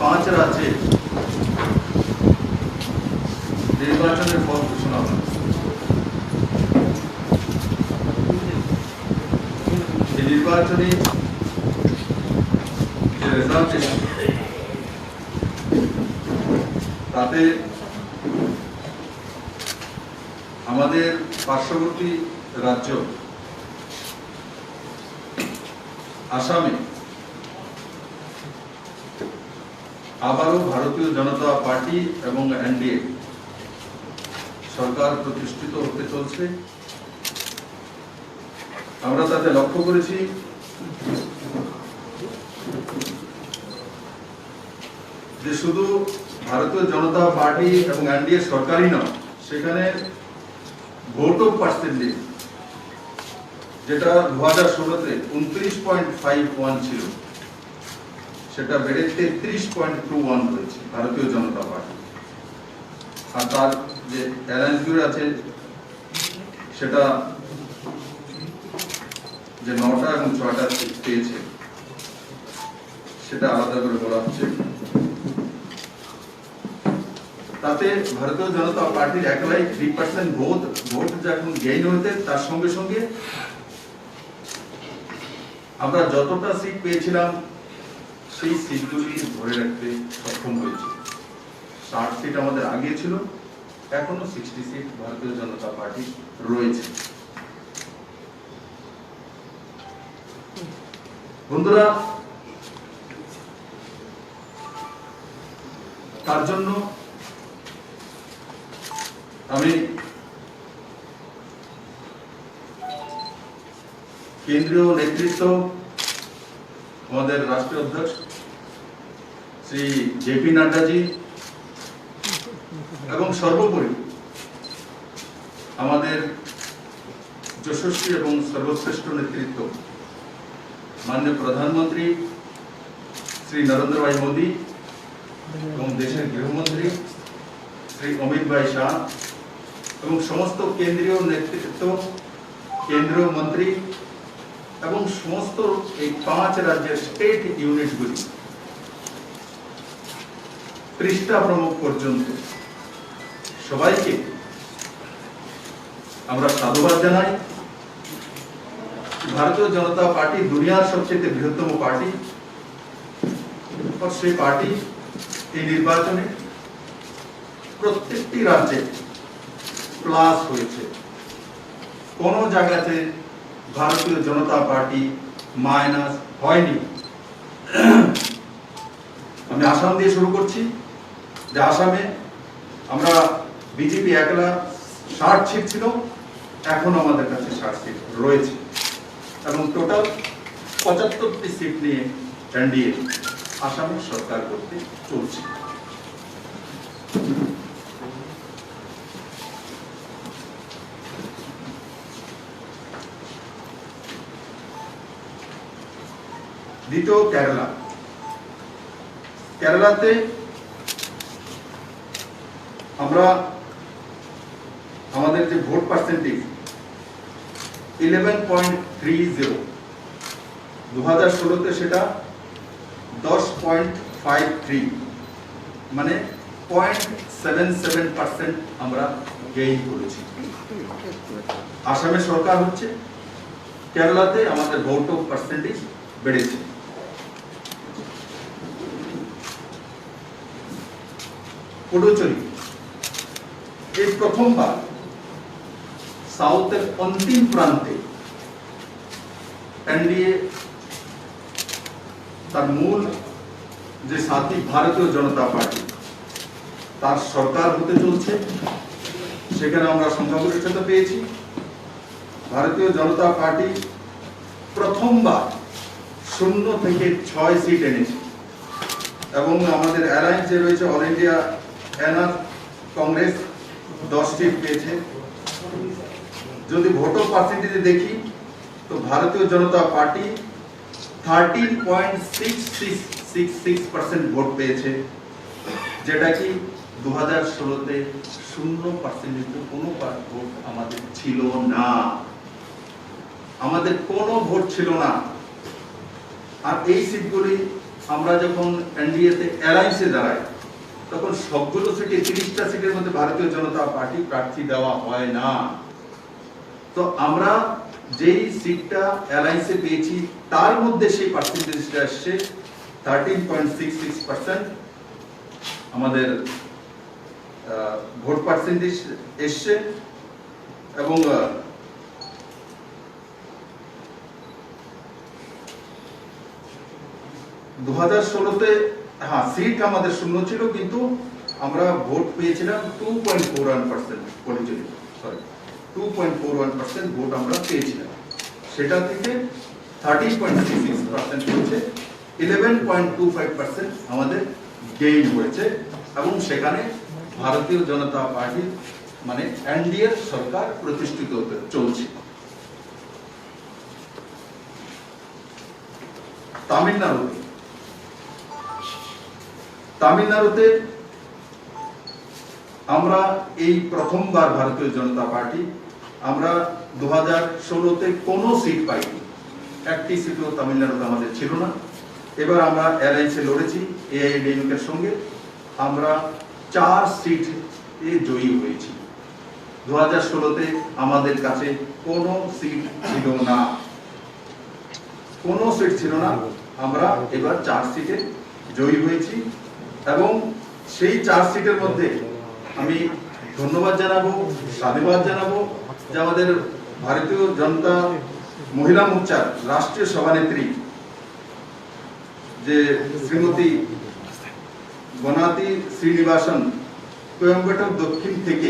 5 রাজ্যে নির্বাচনের ফল ঘোষণা হয়। এই নির্বাচনে যে রেজাল্ট এসেছে তাতে আমাদের পার্শ্ববর্তী রাজ্য আসামে আবারও ভারতীয় জনতা পার্টি এবং এনডিএ সরকার প্রতিষ্ঠিত হতে চলছে। আমরা তাতে লক্ষ্য করেছি যে শুধু ভারতীয় জনতা পার্টি এবং এনডিএ সরকারই নয়, সেখানে ভোট অফ পার্সেন্টেজ যেটা 2016-তে 29.51 ছিল, সেটা বেড়ে 33.21 হয়েছে ভারতীয় জনতা পার্টি। আর তার যে অ্যালায়েন্স আছে সেটা যে 9টা এবং 6টা সিট পেয়েছে সেটা আলাদা করে বলা হচ্ছে। তাতে ভারতীয় জনতা পার্টির একলাই 3% ভোট যখন গেইন হয়েছে, তার সঙ্গে সঙ্গে আমরা যতটা সিট পেয়েছিলাম সেই সিটগুলি ধরে রাখতে সক্ষম হয়েছে। 60 সিট আমাদের আগে ছিল, এখনো 60 সিট ভারতীয় জনতা পার্টি রয়েছে। বন্ধুরা, তার জন্য আমি কেন্দ্রীয় নেতৃত্ব, আমাদের রাষ্ট্রীয় অধ্যক্ষ শ্রী জেপি নাড্ডাজি এবং সর্বোপরি আমাদের যশস্বী এবং সর্বশ্রেষ্ঠ নেতৃত্ব মাননীয় প্রধানমন্ত্রী শ্রী নরেন্দ্র ভাই মোদী এবং দেশের গৃহমন্ত্রী শ্রী অমিত ভাই শাহ এবং সমস্ত কেন্দ্রীয় নেতৃত্ব, কেন্দ্রীয় মন্ত্রী এবং সমস্ত এই 5 রাজ্যের স্টেট ইউনিটগুলি পৃষ্ঠা প্রমুখ পর্যন্ত সবাইকে আমরা সাধুবাদ জানাই। ভারতীয় জনতা পার্টি দুনিয়ার সবচেয়ে বৃহত্তম পার্টি, আর সেই পার্টি এই নির্বাচনে প্রত্যেকটি রাজ্যে প্লাস হয়েছে। কোন জায়গাতে ভারতীয় জনতা পার্টি মাইনাস হয়নি। আমি আসাম দিয়ে শুরু করছি, যে আসামে আমরা বিজেপি একলা 60 সিট ছিল, এখন আমাদের কাছে 60 সিট রয়েছে এবং টোটাল 75টি সিট নিয়ে এনডিএ আসামে সরকার করতে চলছে। দ্বিতীয় কেরালাতে আমরা আমাদের যে ভোট পার্সেন্টেজ 11.30, 2016-তে সেটা 10.53, মানে 0.77% আমরা গেইন করেছি। আসামে সরকার হচ্ছে, কেরালাতে আমাদের ভোট অফ পার্সেন্টেজ বেড়েছে। পুডুচেরি এই প্রথমবার সাউথের অন্তিম প্রান্তে এনডিএ তার মূল যে সাথী ভারতীয় জনতা পার্টি তার সরকার হতে চলছে। সেখানে আমরা সংখ্যাগরিষ্ঠতা পেয়েছি। ভারতীয় জনতা পার্টি প্রথমবার 0 থেকে 6 সিট এনেছে এবং আমাদের অ্যালায়েন্স যে রয়েছে অল ইন্ডিয়া এনআর কংগ্রেস 10 সিট পেয়েছে। যদি ভোট পার্সেন্টেজ দেখি তো ভারতীয় জনতা পার্টি 13.66% ভোট পেয়েছে, যেটা কি 2016-তে 0% কোনো ভোট আমাদের ছিল না, আমাদের কোনো ভোট ছিল না। আর এই সিটগুলি আমরা যখন এনডিএ তে অ্যালায়েন্সে দাঁড়াই তখন সবগুলো সিটে 30টা সিটের মধ্যে ভারতীয় জনতা পার্টি প্রার্থী দেওয়া হয় না। তো আমরা যেই সিটটা অ্যালায়েন্সে পেয়েছি তার মধ্যে সেই পার্সেন্টেজটা আসছে 13.66%। আমাদের ভোট পার্সেন্টেজ এসছে এবং 2016-তে সিট আমাদের শূন্য ছিল, কিন্তু আমরা ভোট পেয়েছিলাম 2.41% ভোট আমরা পেয়েছিলাম। সেটা থেকে 13.66% হচ্ছে 11.25% আমাদের গেইন হয়েছে এবং সেখানে ভারতীয় জনতা পার্টি মানে এনডিএ সরকার প্রতিষ্ঠিত হতে চলছে। তামিলনাড়ুতে আমরা এই প্রথমবার ভারতীয় জনতা পার্টি আমরা 2016-তে কোনো সিট পাইনি, একটি সিটও তামিলনাড়ুতে আমাদের ছিল না। এবার আমরা অ্যালায়েন্সে লড়েছি এআইএডিএমকে এর সঙ্গে, আমরা 4 সিটে জয়ী হয়েছি। 2016-তে আমাদের কাছে কোনো সিট ছিল না, আমরা এবার 4 সিটে জয়ী হয়েছি এবং সেই 4 সিটের মধ্যে আমি ধন্যবাদ জানাবো, সাধুবাদ জানাবো যে আমাদের ভারতীয় জনতা মহিলা মোর্চার রাষ্ট্রীয় সভানেত্রী যে শ্রীমতী বনাতি শ্রীনিবাসন কোয়েম্বাটোর দক্ষিণ থেকে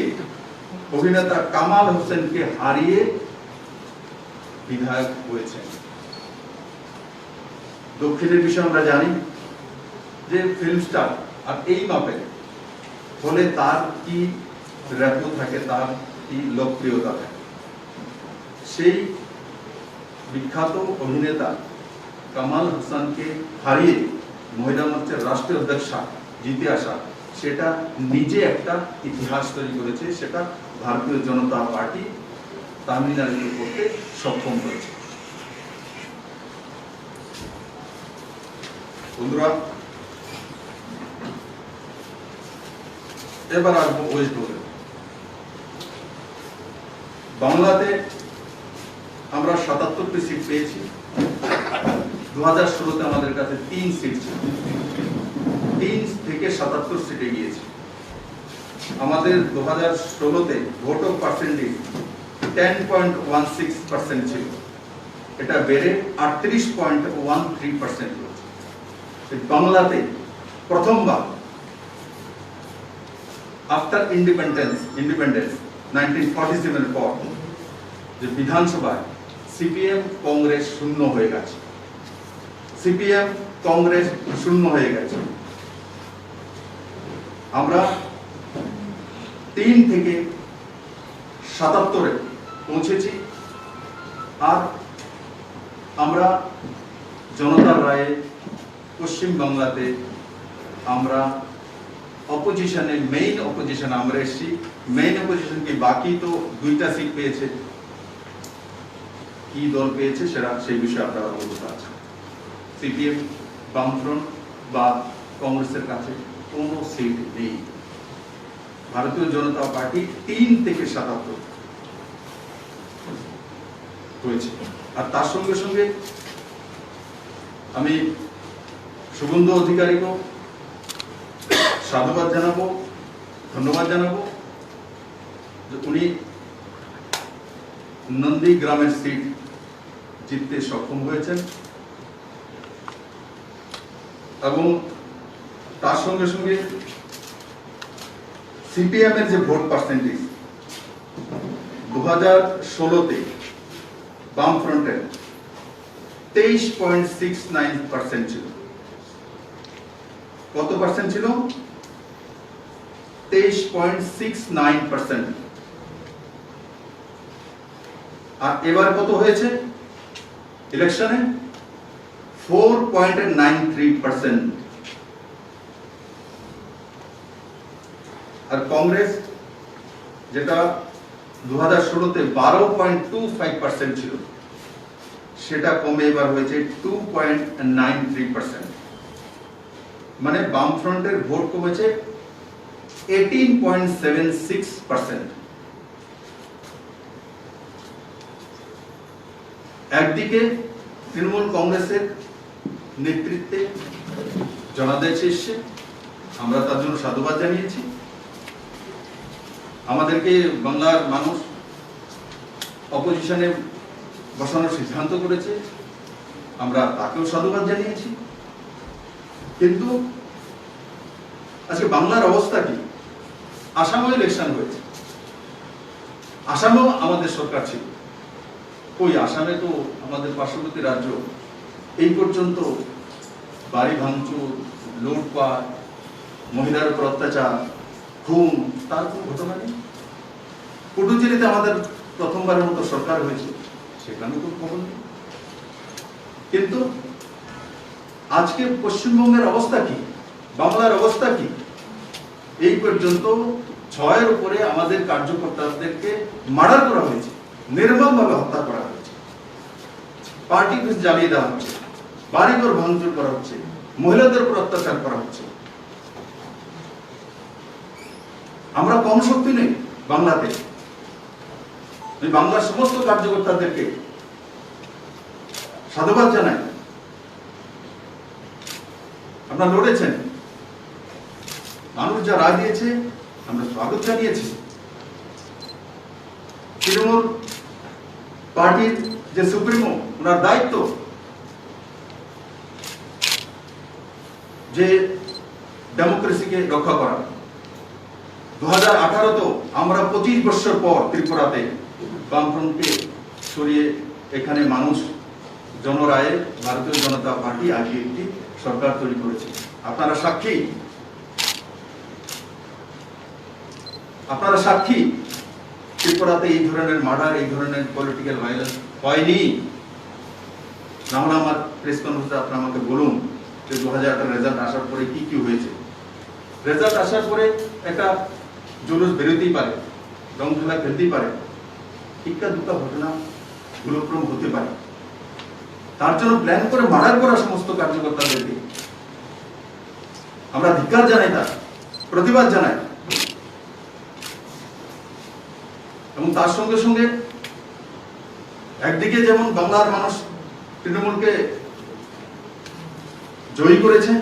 অভিনেতা কামাল হোসেনকে হারিয়ে বিধায়ক হয়েছেন। দক্ষিণের বিষয়ে আমরা জানি যে ফিল্ম স্টার আর এই মাপে হলে তার কি র্যাপো থাকে, তার কি লোকপ্রিয়তা থাকে। সেই বিখ্যাত অভিনেতা কামাল হোসেনকে হারিয়ে মহিলা মোর্চার রাষ্ট্রীয় অধ্যক্ষা জিতে আসা, সেটা নিজে একটা ইতিহাস তৈরি করেছে, সেটা ভারতীয় জনতা পার্টি তামিলনাড়ুতে করতে সক্ষম হয়েছে। বন্ধুরা, এবার আসবো ওয়েস্ট বেঙ্গল। বাংলাতে আমরা 77টি সিট পেয়েছি। 2016-তে আমাদের কাছে 3 সিট ছিল, 3 থেকে 77 সিটে গিয়েছি। আমাদের 2016-তে ভোট পার্সেন্টেজ 10.16% ছিল, এটা বেড়ে 38.13% হয়েছে। বাংলাতে প্রথমবার আফটার ইন্ডিপেন্ডেন্স 1947 পর যে বিধানসভায় সিপিএম কংগ্রেস শূন্য হয়ে গেছে, আমরা 3 থেকে 77-এ পৌঁছেছি। আর আমরা জনতার রায়ে পশ্চিম বাংলাতে আমরা অপোজিশনে মেইন অপোজিশন আমরা এসেছি। মেইন অপোজিশন কি বাকি তো 2টা সিট পেয়েছে, কি দল পেয়েছে সেটা সেই বিষয়ে আপনারা অবগত আছেন। সিপিএম, বামফ্রন্ট বা কংগ্রেসের কাছে কোনো সিট নেই। ভারতীয় জনতা পার্টি 3 থেকে 77 হয়েছে। আর তার সঙ্গে সঙ্গে আমি শুভেন্দু অধিকারীকে সাধুবাদ জানাবো, ধন্যবাদ জানাবো যে উনি নন্দীগ্রামের সিট জিততে সক্ষম হয়েছেন এবং তার সঙ্গে সঙ্গে সিপিএম এর যে ভোট পার্সেন্টেজ 2016-তে বামফ্রন্টের 23.69% ছিল। কত পার্সেন্ট ছিল? 23.69%। আর এবার কত হয়েছে ইলেকশনে? 4.93%। আর কংগ্রেস যেটা 2016-তে 12.25% ছিল, সেটা কমে এবার হয়েছে 2.93%। মানে বামফ্রন্টের ভোট কমেছে 18.76%। একদিকে তৃণমূল কংগ্রেসের নেতৃত্বে জনাদেশ এসছে, আমরা তার জন্য সাধুবাদ জানিয়েছি। আমাদেরকে বাংলার মানুষ অপোজিশনে বসানোর সিদ্ধান্ত করেছে, আমরা তাকেও সাধুবাদ জানিয়েছি। কিন্তু আজকে বাংলার অবস্থা কি? আসামেও ইলেকশন হয়েছে, আসামেও আমাদের সরকার ছিল। ওই আসামে তো আমাদের পার্শ্ববর্তী রাজ্য, এই পর্যন্ত বাড়ি ভাঙচুর, লুটপাট, মহিলার উপর অত্যাচার, খুন, তার কোনো ঘটনা নেই। পুডুচেরিতে আমাদের প্রথমবারের মতো সরকার হয়েছে, সেখানেও কোনো খবর নেই। কিন্তু আজকে পশ্চিমবঙ্গের অবস্থা কি, বাংলার অবস্থা কি? এই পর্যন্ত 6-এর উপরে আমাদের কার্যকর্তাদেরকে মার্ডার করা হয়েছে, নির্মমভাবে হত্যা করা হয়েছে, পার্টি অফিস জ্বালিয়ে দেওয়া হচ্ছে, বাড়িঘর ভাঙচুর করা হচ্ছে, মহিলাদের উপর অত্যাচার করা হচ্ছে। আমরা কম শক্তি নেই বাংলাতে। বাংলার সমস্ত কার্যকর্তাদেরকে সাধুবাদ জানাই, আপনারা লড়েছেন, মানুষ যা রায় দিয়েছে আমরা স্বাগত জানিয়েছি। তৃণমূল পার্টির যে সুপ্রিমো, ওনার দায়িত্ব যে ডেমোক্রেসিকে রক্ষা করা। 2018 তো আমরা 25 বছর পর ত্রিপুরাতে বামফ্রন্টকে সরিয়ে এখানে মানুষ জনরায়ে ভারতীয় জনতা পার্টি আজ একটি সরকার তৈরি করেছে। আপনারা সাক্ষী, আপনারা সাক্ষী। ত্রিপুরাতে এই ধরনের মার্ডার, এই ধরনের পলিটিক্যাল ভায়োলেন্স হয়নি। নাহলে আমার প্রেস কনফারেন্সে আপনারা আমাকে বলুন যে 2018 রেজাল্ট আসার পরে কি কি হয়েছে। রেজাল্ট আসার পরে একটা জুলুস বেরোতেই পারে, রং খেলা খেলতেই পারে, ইক্কা দুটা ঘটনা গুলক্রম হতে পারে। তার জন্য প্ল্যান করে মার্ডার করা সমস্ত কার্যকর্তাদেরকে আমরা ধিক্কার জানাই, তার প্রতিবাদ জানাই। এবং তার সঙ্গে সঙ্গে একদিকে যেমন বাংলার মানুষ তৃণমূলকে জয়ী করেছে,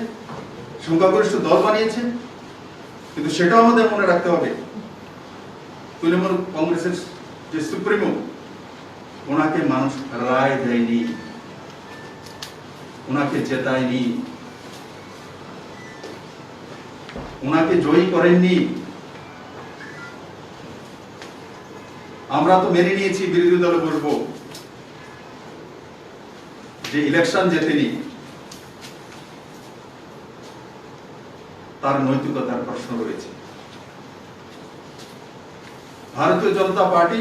সংখ্যাগরিষ্ঠ দল বানিয়েছে, কিন্তু সেটাও আমাদের মনে রাখতে হবে তৃণমূল কংগ্রেসের যে সুপ্রিমো, ওনাকে মানুষ রায় দেয়নি, ওনাকে জেতায়নি, ওনাকে জয়ী করেননি। আমরা তো মেনে নিয়েছি, বিরোধী দলে বলবো যে ইলেকশন জেতেনি, তার নৈতিকতার প্রশ্ন রয়েছে। ভারতীয় জনতা পার্টি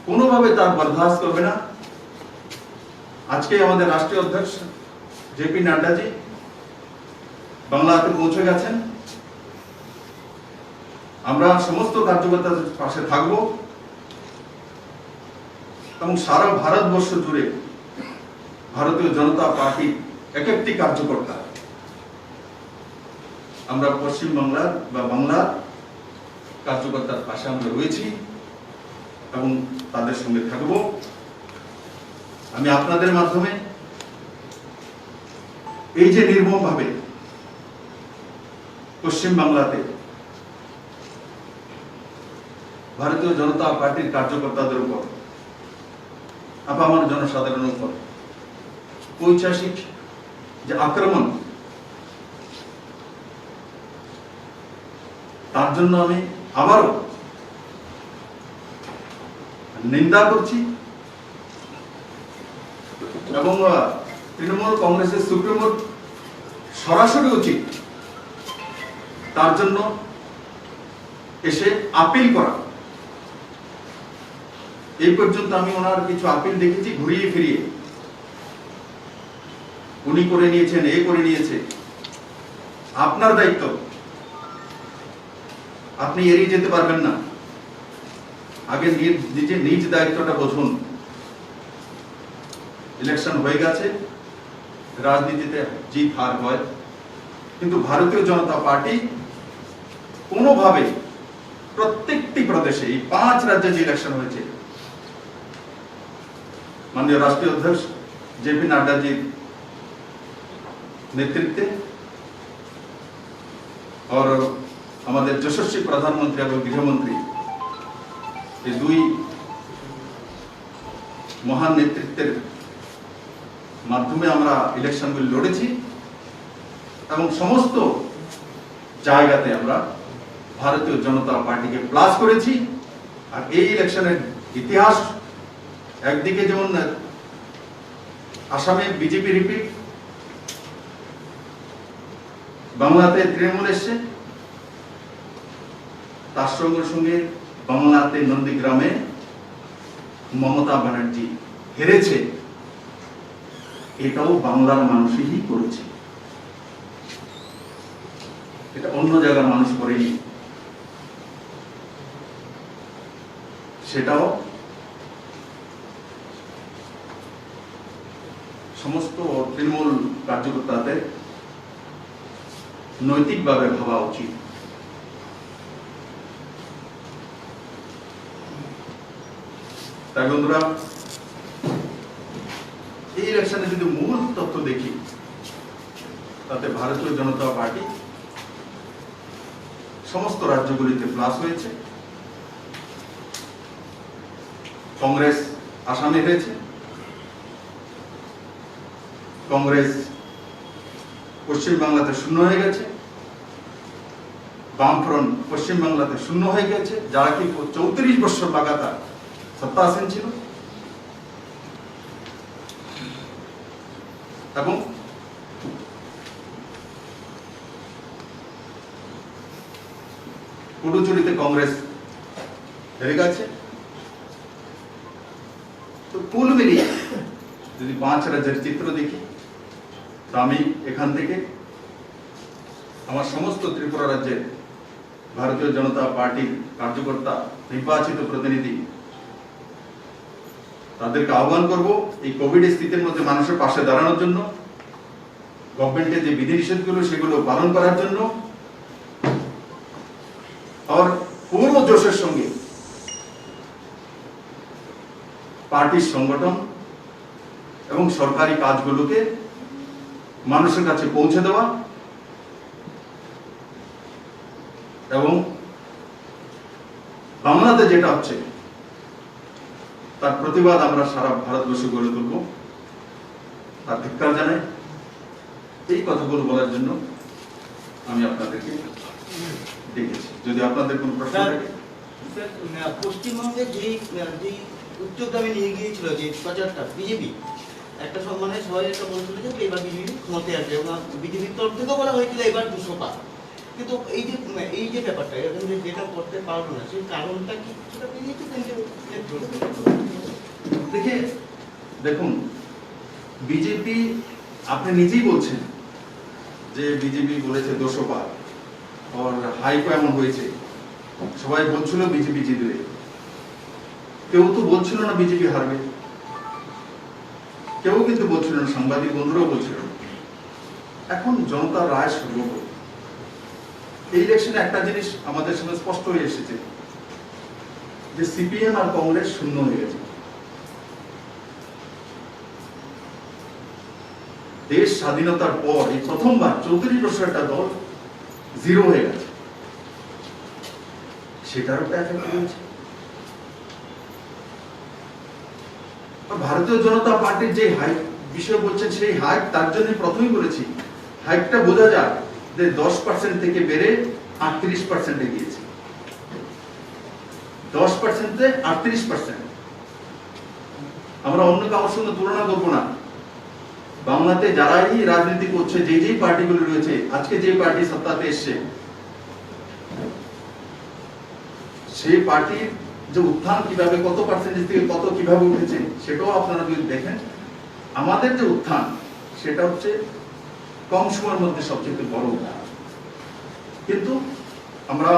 কোনোভাবে তার বরদাস্ত করবে না। আজকে আমাদের রাষ্ট্রীয় অধ্যক্ষ জেপি নাড্ডাজি বাংলাতে পৌঁছে গেছেন। আমরা সমস্ত কার্যকর্তাদের পাশে থাকব এবং সারা ভারতবর্ষ জুড়ে ভারতীয় জনতা পার্টি এক একটি কার্যকর্তা, আমরা পশ্চিম বাংলার বা বাংলার কার্যকর্তার পাশে আমরা রয়েছি এবং তাদের সঙ্গে থাকব। আমি আপনাদের মাধ্যমে এই যে নির্মমভাবে পশ্চিম বাংলাতে ভারতীয় জনতা পার্টির কার্যকর্তাদের উপর, আপামর জনসাধারণের উপর পৈশাচিক যে আক্রমণ, তার জন্য আমি আবারও নিন্দা করছি এবং তৃণমূল কংগ্রেসের সুপ্রিমোর সরাসরি উচিত তার জন্য এসে আপিল করা। এই পর্যন্ত আমি ওনার কিছু আপিল দেখেছি ঘুরিয়ে ফিরিয়ে, উনি করে নিয়েছেন, এ করে নিয়েছে। আপনার দায়িত্ব, আপনি এড়িয়ে যেতে পারবেন না। আগে নিজ দায়িত্বটা বুঝুন। ইলেকশন হয়ে গেছে, রাজনীতিতে জিত হার হয়, কিন্তু ভারতীয় জনতা পার্টি কোনোভাবে প্রত্যেকটি প্রদেশে, এই 5 রাজ্যে যে ইলেকশন হয়েছে, মাননীয় রাষ্ট্রীয় অধ্যক্ষ জেপি নাড্ডাজির নেতৃত্বে और আমাদের যশস্বী প্রধানমন্ত্রী এবং গৃহমন্ত্রী এই দুই মহান নেতৃত্বের মাধ্যমে আমরা ইলেকশনগুলি লড়েছি এবং সমস্ত জায়গাতে আমরা ভারতীয় জনতা পার্টিকে প্লাস করেছি। আর এই ইলেকশনের ইতিহাস একদিকে যেমন আসামে বিজেপি রিপিট, বাংলাতে তৃণমূল এসছে, তার সঙ্গে সঙ্গে বাংলাতে নন্দীগ্রামে মমতা ব্যানার্জি হেরেছে, এটাও বাংলার মানুষই করেছে, এটা অন্য জায়গার মানুষ করেনি। সেটাও সমস্ত তৃণমূল কার্যকর্তাদের নৈতিকভাবে ভাবা উচিত। তাই বন্ধুরা, এই ইলেকশনে যদি মূল তথ্য দেখি, তাতে ভারতীয় জনতা পার্টি সমস্ত রাজ্যগুলিতে প্লাস হয়েছে। কংগ্রেস আসামে হয়েছে, কংগ্রেস পশ্চিম বাংলাতে শূন্য হয়ে গেছে, বামফ্রন্ট পশ্চিম বাংলাতে শূন্য হয়ে গেছে, যারা কি 34 বছর লাগাতার সত্তাসীন ছিল। এবং পুডুচেরিতে কংগ্রেস হেরে গেছে। তো কুল মিলিয়ে যদি 5 রাজ্যের চিত্র দেখি, তো আমি এখান থেকে আমার সমস্ত ত্রিপুরা রাজ্যের ভারতীয় জনতা পার্টির কার্যকর্তা, নির্বাচিত প্রতিনিধি, তাদেরকে আহ্বান করব এই কোভিড স্থিতির মধ্যে মানুষের পাশে দাঁড়ানোর জন্য, গভর্নমেন্টের যে বিধিনিষেধগুলো সেগুলো পালন করার জন্য, আর পূর্ণ জোশের সঙ্গে পার্টির সংগঠন এবং সরকারি কাজগুলোকে মানুষের কাছে পৌঁছে দেওয়া এবং বাংলাতে যেটা হচ্ছে তার প্রতিবাদ আমরা সারা ভারতবর্ষে গড়ে তুলব, তার ধিক্কার জানাই। এই কথাগুলো বলার জন্য আমি আপনাদেরকে ডেকেছি। যদি আপনাদের কোনো প্রশ্ন থাকে। পশ্চিমবঙ্গে যে উদ্যোগটা নিয়ে গিয়েছিল, যে প্রচারটা বিজেপি, একটা সম্মানের সবাই একটা বলছিল যে এবার বিজেপি ক্ষমতায় আসবে, এবং বিজেপির তরফ থেকেও বলা হয়েছিল এবার 200 পার। কিন্তু এই যে ব্যাপারটা এখন যেটা করতে পারবো না, সেই কারণটা কি? দেখুন, বিজেপি, আপনি নিজেই বলছেন যে বিজেপি বলেছে 200 পার, আর হাইকো এমন হয়েছে, সবাই বলছিল বিজেপি জিতবে, কেউ তো বলছিল না বিজেপি হারবে, কেউ কিন্তু বলছিল না, সাংবাদিক বন্ধুরাও বলছিল না। এখন জনতার রায় সর্বোপরি। এই ইলেকশনে একটা জিনিস আমাদের সামনে স্পষ্ট হয়ে এসেছে যে সিপিএম আর কংগ্রেস শূন্য হয়ে গেছে। দেশ স্বাধীনতার পর এই প্রথমবার 34 বছর একটা দল জিরো হয়ে গেছে, সেটার একটা এফেক্ট হয়েছে। ভারতীয় জনতা পার্টির যে হাইক বিষয় বলছেন, সেই হাইক তার জন্য প্রথমেই বলেছি, হাইকটা বোঝা যায় যে 10% থেকে বেড়ে 38% গিয়েছে। 10% থেকে 38%। আমরা অন্য কারোর সঙ্গে তুলনা করবো না। বাংলাতে যারাই রাজনীতি করছে, যে পার্টিগুলো রয়েছে, আজকে যে পার্টি সত্তাতে এসছে, সেই পার্টির যে উত্থান কিভাবে, কত পার্সেন্টেজ থেকে কত কিভাবে উঠেছে, সেটাও আপনারা যদি দেখেন। আমাদের যে উত্থান, সেটা হচ্ছে কম সময়ের মধ্যে সবচেয়ে বড় উত্থান। কিন্তু আমরা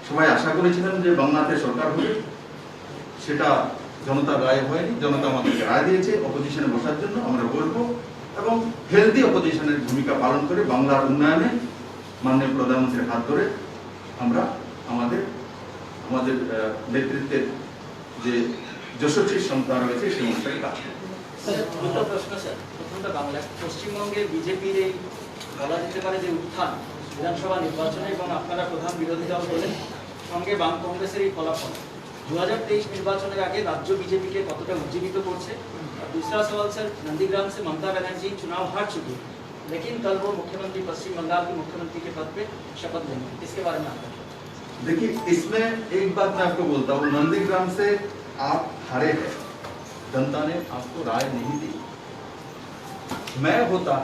সবাই আশা করেছিলাম যে বাংলাতে সরকার হবে, সেটা জনতার রায় হয়নি। জনতা আমাদেরকে রায় দিয়েছে অপোজিশনে বসার জন্য। আমরা বলবো এবং হেলদি অপোজিশনের ভূমিকা পালন করে বাংলার উন্নয়নে মাননীয় প্রধানমন্ত্রীর হাত ধরে আমরা আমাদের আমাদের নেতৃত্বের যে যশস্বী সংস্থা রয়েছে সেই অনুসারে কাজ করব। স্যার দুটো প্রশ্ন স্যার। প্রথমটা বাংলায় পশ্চিমবঙ্গে বিজেপির এই বলা যেতে পারে যে উত্থান বিধানসভা নির্বাচনে এবং আপনারা প্রধান বিরোধী দল বলে সঙ্গে বাম কংগ্রেসের এই ফলাফল 2023 निर्वाचन आगे राज्य बीजेपी के कतटा उज्जीवित करছে। और दूसरा सवाल सर, नंदीग्राम से ममता बनर्जी चुनाव हार चुकी है, लेकिन कल वो मुख्यमंत्री पश्चिम बंगाल के मुख्यमंत्री के पद पे शपथ लेंगे, इसके बारे में आपका? देखिए, इसमें एक बात मैं आपको बोलता हूँ, नंदीग्राम से आप हारे हैं, जनता ने आपको राय नहीं दी। मैं होता,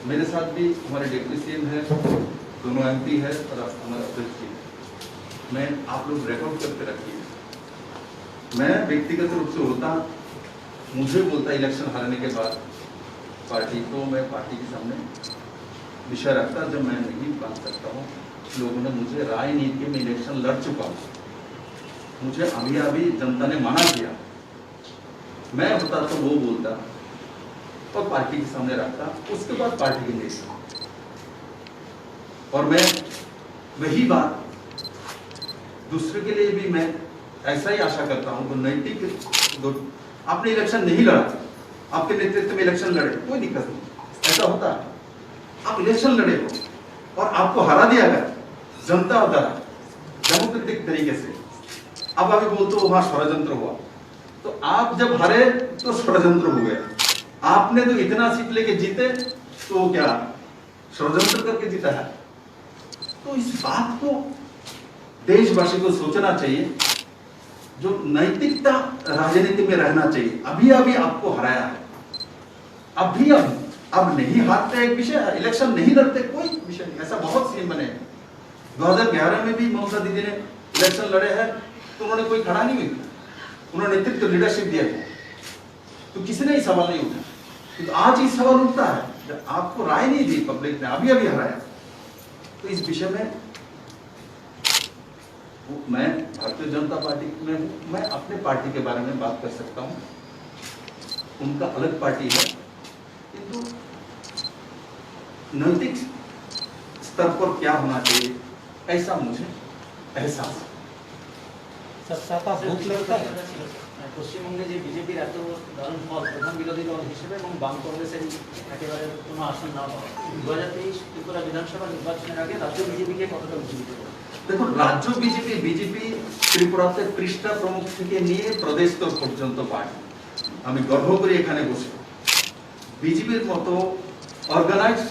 मेरे साथ भी हमारे डिप्टी सीएम है, दोनों एमपी है और हमारा अध्यक्ष जी, मैं आप लोग रिकॉर्ड करके रखिए। मैं व्यक्तिगत रूप से होता, मुझे बोलता इलेक्शन हारने के बाद पार्टी को, मैं पार्टी के सामने विषय रखता जब मैं नहीं बांध सकता हूँ। लोगों ने मुझे राय नहीं दी, मैं इलेक्शन लड़ चुका हूँ, मुझे अभी अभी जनता ने मना किया। मैं होता तो वो बोलता और पार्टी के सामने रखता, उसके बाद पार्टी के नेता। और मैं वही बात दूसरे के लिए भी मैं ऐसा ही आशा करता हूं कि नैतिक आपने इलेक्शन नहीं लड़ा, आपके नेतृत्व में इलेक्शन लड़े, कोई दिक्कत नहीं, ऐसा होता है। आप इलेक्शन लड़े हो और आपको हरा दिया गया जनता द्वारा डेमोक्रेटिक तरीके से, अब अभी बोलते हो वहां षड्यंत्र हुआ, तो आप जब हरे तो षड्यंत्र हो गया। आपने तो इतना सीट लेके जीते तो क्या षड्यंत्र करके जीता है? तो इस बात को देशवासी को सोचना चाहिए, जो नैतिकता राजनीति में रहना चाहिए। अभी अभी आपको हराया है, अभी अब नहीं हारते एक विषय है, इलेक्शन नहीं लड़ते कोई विषय नहीं, ऐसा बहुत सीएम बने। 2011 में भी ममता दीदी ने इलेक्शन लड़े हैं तो उन्होंने कोई खड़ा नहीं हुई, उन्होंने नेतृत्व लीडरशिप दिया था, तो किसी ने ही सवाल नहीं उठा। तो आज ही सवाल उठता है जब आपको राय नहीं दी पब्लिक ने, अभी अभी हराया। तो इस विषय में मैं भारतीय जनता पार्टी में हूं, मैं अपने पार्टी के बारे में बात कर सकता हूं, उनका अलग पार्टी है, किंतु नैतिक स्तर पर क्या होना चाहिए ऐसा मुझे एहसास है। পশ্চিমবঙ্গে যে বিজেপির এত দারুণ ফল প্রধান বিরোধী দল হিসেবে এবং বাম কংগ্রেসের একেবারে কোনো আসন না পাওয়া, 2023 ত্রিপুরা বিধানসভা নির্বাচনের আগে রাজ্য বিজেপিকে কতটা উজ্জীবিত করে? দেখুন, রাজ্য বিজেপি ত্রিপুরাতে পৃষ্ঠা প্রমুখ থেকে নিয়ে প্রদেশ স্তর পর্যন্ত পার্টি, আমি গর্ব করি এখানে বসে বিজেপির মতো অর্গানাইজ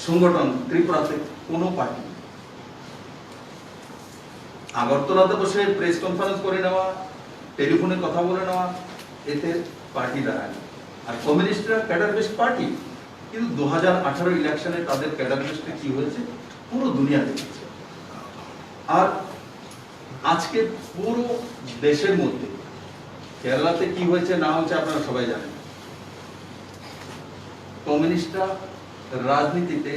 সংগঠন ত্রিপুরাতে কোনো পার্টি নেই। আগরতলাতে বসে প্রেস কনফারেন্স করে নেওয়া, টেলিফোনে কথা বলে নেওয়া, এতে পার্টি দাঁড়ায় না। আর কমিউনিস্টরা ক্যাডার বেস্ট পার্টি, কিন্তু 2018 ইলেকশনে তাদের ক্যাডার বেস্টে কি হয়েছে পুরো দুনিয়া দেখেছে। আর আজকে পুরো দেশের মধ্যে কেরালাতে কি হয়েছে না হয়েছে আপনারা সবাই জানেন। কমিউনিস্টরা রাজনীতিতে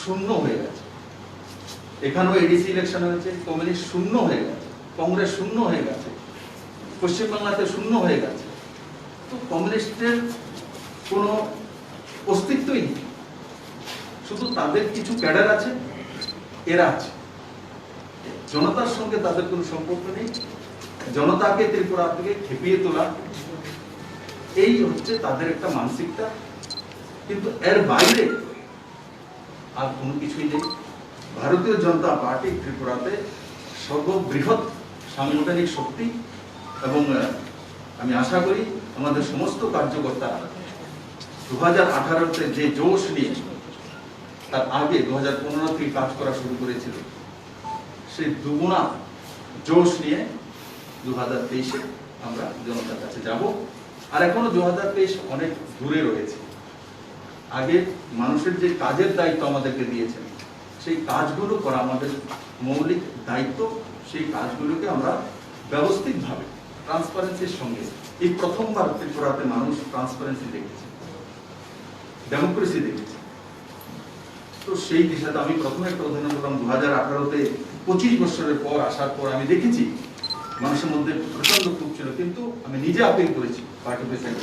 শূন্য হয়ে গেছে, এখানেও এডিসি ইলেকশন হয়েছে, কমিউনিস্ট শূন্য হয়ে গেছে, কংগ্রেস শূন্য হয়ে গেছে, পশ্চিমবাংলাতে শূন্য হয়ে গেছে। তো কমিউনিস্টের কোনো অস্তিত্বই নেই, শুধু তাদের কিছু ক্যাডার আছে, এরা আছে, জনতার সঙ্গে তাদের কোনো সম্পর্ক নেই। জনতাকে ত্রিপুরা থেকে খেপিয়ে তোলা, এই হচ্ছে তাদের একটা মানসিকতা, কিন্তু এর বাইরে আর কোনো কিছুই নেই। ভারতীয় জনতা পার্টি ত্রিপুরাতে সর্ববৃহৎ সাংগঠনিক শক্তি, এবং আমি আশা করি আমাদের সমস্ত কার্যকর্তা 2018-তে যে জোশ নিয়ে তার আগে 2015 থেকে কাজ করা শুরু করেছিল, সেই দুগুণা জোশ নিয়ে 2023-এ আমরা জনতার কাছে যাব। আর এখনো 2023 অনেক দূরে রয়েছে। আগে মানুষের যে কাজের দায়িত্ব আমাদেরকে দিয়েছেন, সেই কাজগুলো করা আমাদের মৌলিক দায়িত্ব। সেই কাজগুলোকে আমরা ব্যবস্থিতভাবে ট্রান্সপারেন্সির সঙ্গে, এই প্রথমবার ত্রিপুরাতে মানুষ ট্রান্সপারেন্সি দেখেছে, ডেমোক্রেসি দেখেছে। তো সেই দিশাতে আমি প্রথমে একটা উদাহরণ করলাম, 2018-তে 25 বছরের পর আসার পর আমি দেখেছি মানুষের মধ্যে প্রচন্ড ক্ষোভ ছিল, কিন্তু আমি নিজে আপিল করেছি পার্টি প্রেসিডেন্ট,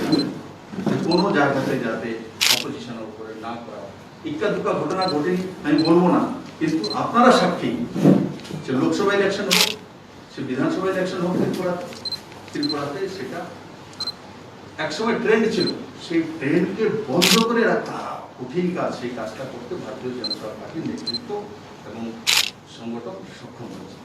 কোনো জায়গাতে যাতে অপোজিশনের উপরে না করা হয়। ইক্কা দুক্কা ঘটনা ঘটেনি আমি বলবো না, কিন্তু আপনারা সাক্ষী, সে লোকসভা ইলেকশন হোক, সে বিধানসভা ইলেকশন হোক, ত্রিপুরাতে সেটা একসময় ট্রেন্ড ছিল, সেই ট্রেন্ডকে বন্ধ করে রাখা কঠিন কাজ। সেই কাজটা করতে ভারতীয় জনতা পার্টির নেতৃত্ব এবং সংগঠন সক্ষম হয়েছে।